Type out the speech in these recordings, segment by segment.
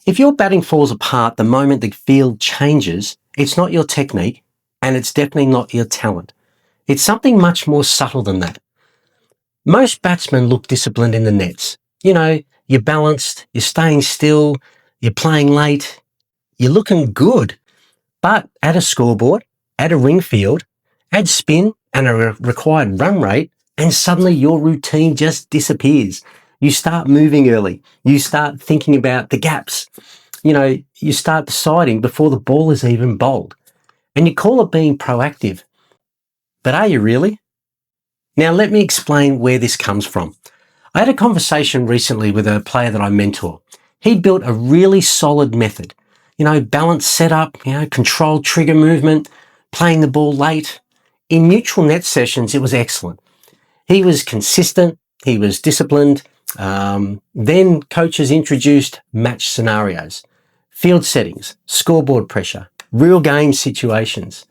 If your batting falls apart the moment the field changes, it's not your technique and it's definitely not your talent. It's something much more subtle than that. Most batsmen look disciplined in the nets. You're balanced, you're staying still, you're playing late, you're looking good. But add a scoreboard, add a ring field, add spin and a required run rate, and suddenly your routine just disappears. You start moving early. You start thinking about the gaps. You start deciding before the ball is even bowled. And you call it being proactive. But are you really? Now, let me explain where this comes from. I had a conversation recently with a player that I mentor. He built a really solid method. Balanced setup, controlled trigger movement, playing the ball late. In neutral net sessions, it was excellent. He was consistent. He was disciplined. Then coaches introduced match scenarios, field settings, scoreboard pressure, real game situations.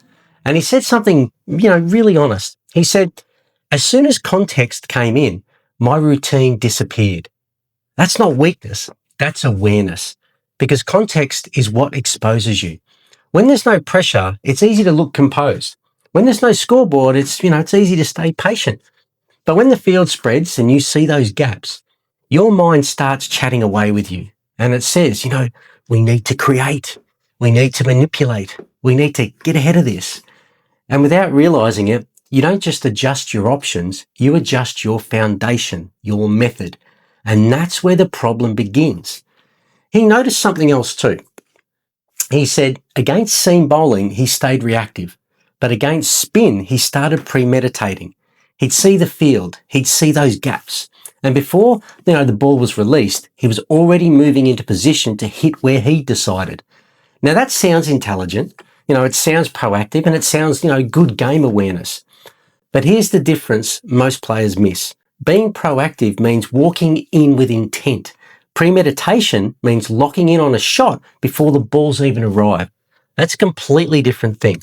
And he said something, really honest. He said, as soon as context came in, my routine disappeared. That's not weakness. That's awareness. Because context is what exposes you. When there's no pressure, it's easy to look composed. When there's no scoreboard, it's easy to stay patient. But when the field spreads and you see those gaps, your mind starts chatting away with you. And it says, we need to create. We need to manipulate. We need to get ahead of this. And without realizing it, you don't just adjust your options, you adjust your foundation, your method. And that's where the problem begins. He noticed something else too. He said, against seam bowling, he stayed reactive. But against spin, he started premeditating. He'd see the field, he'd see those gaps. And before, the ball was released, he was already moving into position to hit where he decided. Now that sounds intelligent, it sounds proactive, and it sounds, good game awareness. But here's the difference most players miss. Being proactive means walking in with intent. Premeditation means locking in on a shot before the balls even arrive. That's a completely different thing.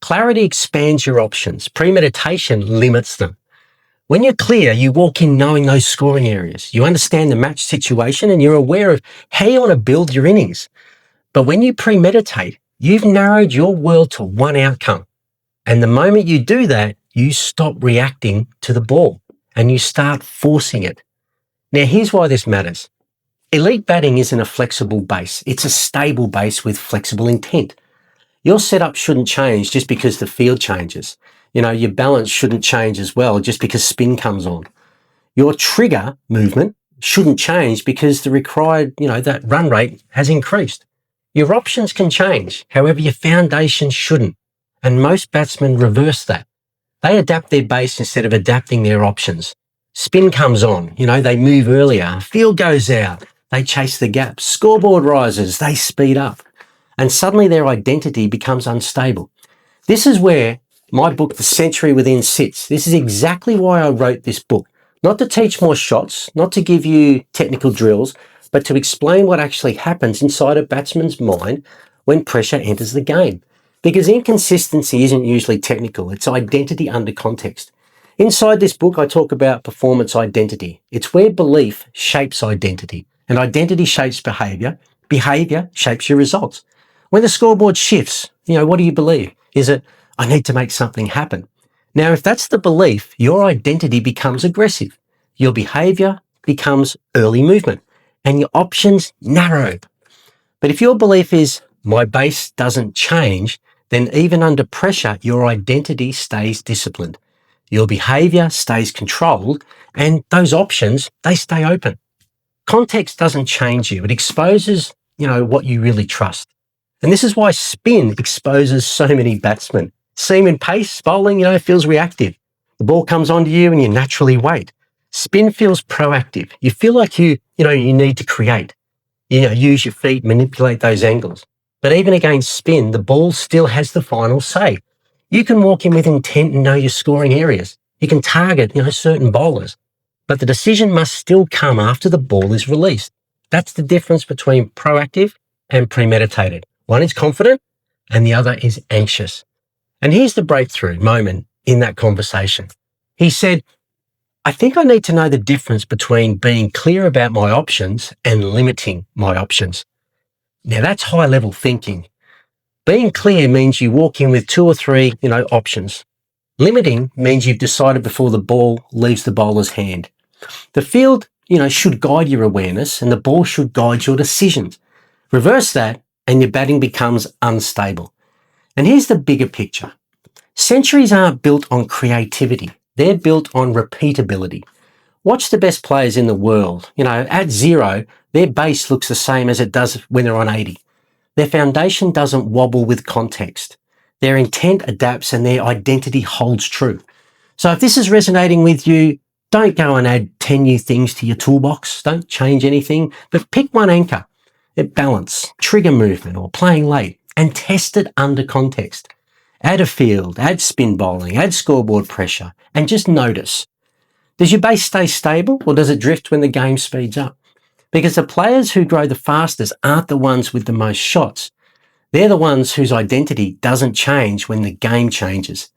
Clarity expands your options. Premeditation limits them. When you're clear, you walk in knowing those scoring areas. You understand the match situation and you're aware of how you want to build your innings. But when you premeditate, you've narrowed your world to one outcome. And the moment you do that, you stop reacting to the ball and you start forcing it. Now, here's why this matters. Elite batting isn't a flexible base. It's a stable base with flexible intent. Your setup shouldn't change just because the field changes. Your balance shouldn't change as well just because spin comes on. Your trigger movement shouldn't change because the required, that run rate has increased. Your options can change. However, your foundation shouldn't. And most batsmen reverse that. They adapt their base instead of adapting their options. Spin comes on, they move earlier. Field goes out. They chase the gaps. Scoreboard rises. They speed up. And suddenly their identity becomes unstable. This is where my book, The Century Within, sits. This is exactly why I wrote this book. Not to teach more shots, not to give you technical drills, but to explain what actually happens inside a batsman's mind when pressure enters the game. Because inconsistency isn't usually technical. It's identity under context. Inside this book, I talk about performance identity. It's where belief shapes identity. And identity shapes behavior. Behavior shapes your results. When the scoreboard shifts, what do you believe? Is it, I need to make something happen? Now, if that's the belief, your identity becomes aggressive. Your behavior becomes early movement and your options narrow. But if your belief is, my base doesn't change, then even under pressure, your identity stays disciplined. Your behavior stays controlled and those options, they stay open. Context doesn't change you. It exposes, what you really trust. And this is why spin exposes so many batsmen. Seam and pace bowling, feels reactive. The ball comes onto you and you naturally wait. Spin feels proactive. You feel like you need to create. Use your feet, manipulate those angles. But even against spin, the ball still has the final say. You can walk in with intent and know your scoring areas. You can target, certain bowlers. But the decision must still come after the ball is released. That's the difference between proactive and premeditated. One is confident and the other is anxious. And here's the breakthrough moment in that conversation. He said, I think I need to know the difference between being clear about my options and limiting my options. Now that's high level thinking. Being clear means you walk in with 2 or 3, options. Limiting means you've decided before the ball leaves the bowler's hand. The field, should guide your awareness and the ball should guide your decisions. Reverse that and your batting becomes unstable. And here's the bigger picture. Centuries aren't built on creativity. They're built on repeatability. Watch the best players in the world. At 0, their base looks the same as it does when they're on 80. Their foundation doesn't wobble with context. Their intent adapts and their identity holds true. So if this is resonating with you, don't go and add 10 new things to your toolbox. Don't change anything, but pick one anchor. Balance, trigger movement, or playing late, and test it under context. Add a field, add spin bowling, add scoreboard pressure, and just notice. Does your base stay stable or does it drift when the game speeds up? Because the players who grow the fastest aren't the ones with the most shots. They're the ones whose identity doesn't change when the game changes.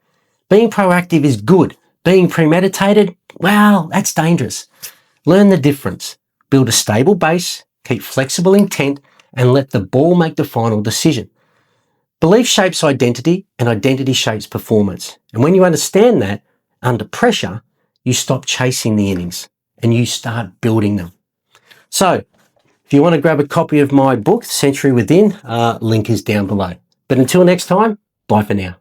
Being proactive is good. Being premeditated, well, that's dangerous. Learn the difference. Build a stable base, keep flexible intent, and let the ball make the final decision. Belief shapes identity, and identity shapes performance. And when you understand that, under pressure, you stop chasing the innings and you start building them. So, if you want to grab a copy of my book, Century Within, link is down below. But until next time, bye for now.